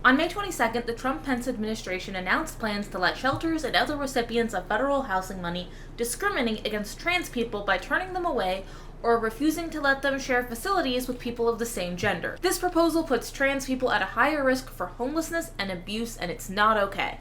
On May 22nd, the Trump-Pence administration announced plans to let shelters and other recipients of federal housing money discriminate against trans people by turning them away or refusing to let them share facilities with people of the same gender. This proposal puts trans people at a higher risk for homelessness and abuse, and it's not okay.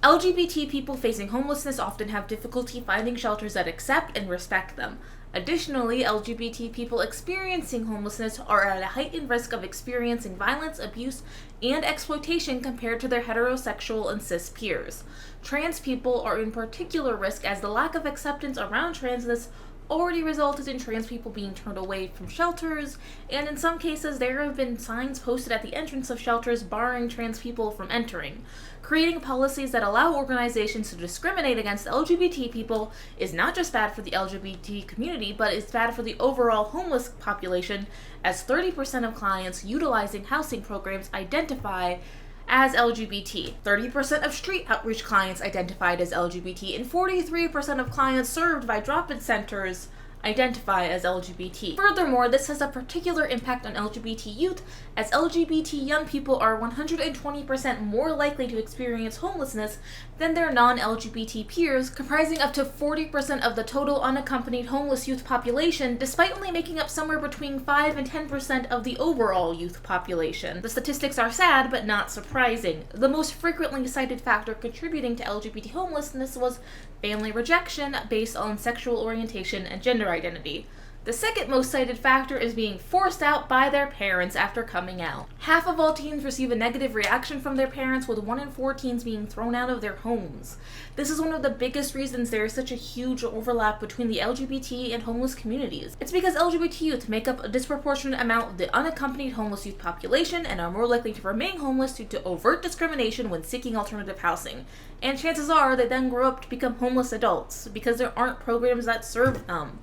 LGBT people facing homelessness often have difficulty finding shelters that accept and respect them. Additionally, LGBT people experiencing homelessness are at a heightened risk of experiencing violence, abuse, and exploitation compared to their heterosexual and cis peers. Trans people are in particular risk as the lack of acceptance around transness already resulted in trans people being turned away from shelters, and in some cases there have been signs posted at the entrance of shelters barring trans people from entering. Creating policies that allow organizations to discriminate against LGBT people is not just bad for the LGBT community, but it's bad for the overall homeless population, as 30% of clients utilizing housing programs identify as LGBT. 30% of street outreach clients identified as LGBT, and 43% of clients served by drop-in centers identify as LGBT. Furthermore, this has a particular impact on LGBT youth, as LGBT young people are 120% more likely to experience homelessness than their non-LGBT peers, comprising up to 40% of the total unaccompanied homeless youth population, despite only making up somewhere between 5 and 10% of the overall youth population. The statistics are sad, but not surprising. The most frequently cited factor contributing to LGBT homelessness was family rejection based on sexual orientation and gender identity. The second most cited factor is being forced out by their parents after coming out. Half of all teens receive a negative reaction from their parents, with 1 in 4 teens being thrown out of their homes. This is one of the biggest reasons there is such a huge overlap between the LGBT and homeless communities. It's because LGBT youth make up a disproportionate amount of the unaccompanied homeless youth population and are more likely to remain homeless due to overt discrimination when seeking alternative housing. And chances are they then grow up to become homeless adults because there aren't programs that serve them.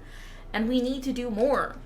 And we need to do more.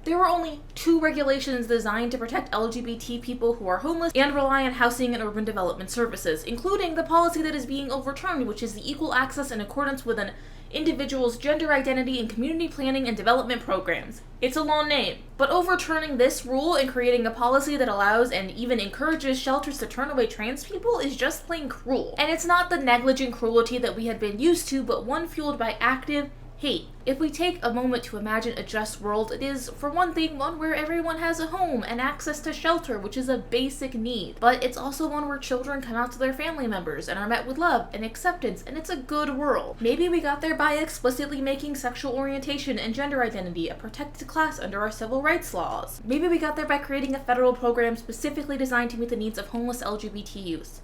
There are only 2 regulations designed to protect LGBT people who are homeless and rely on housing and urban development services, including the policy that is being overturned, which is the equal access in accordance with an individual's gender identity in community planning and development programs. It's a long name, but overturning this rule and creating a policy that allows and even encourages shelters to turn away trans people is just plain cruel. And it's not the negligent cruelty that we had been used to, but one fueled by active hate. If we take a moment to imagine a just world, it is, for one thing, one where everyone has a home and access to shelter, which is a basic need. But it's also one where children come out to their family members and are met with love and acceptance, and it's a good world. Maybe we got there by explicitly making sexual orientation and gender identity a protected class under our civil rights laws. Maybe we got there by creating a federal program specifically designed to meet the needs of homeless LGBT youth.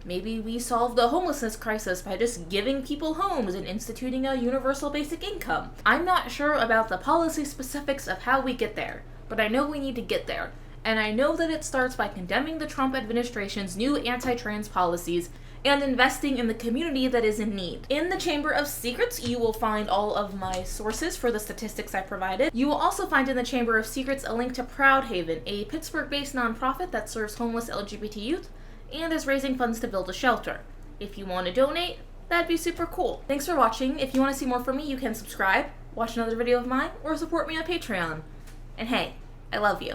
Maybe we solve the homelessness crisis by just giving people homes and instituting a universal basic income. I'm not sure about the policy specifics of how we get there, but I know we need to get there. And I know that it starts by condemning the Trump administration's new anti-trans policies and investing in the community that is in need. In the Chamber of Secrets, you will find all of my sources for the statistics I provided. You will also find in the Chamber of Secrets a link to Proud Haven, a Pittsburgh-based nonprofit that serves homeless LGBT youth and is raising funds to build a shelter. If you want to donate, that'd be super cool. Thanks for watching. If you want to see more from me, you can subscribe, watch another video of mine, or support me on Patreon. And hey, I love you.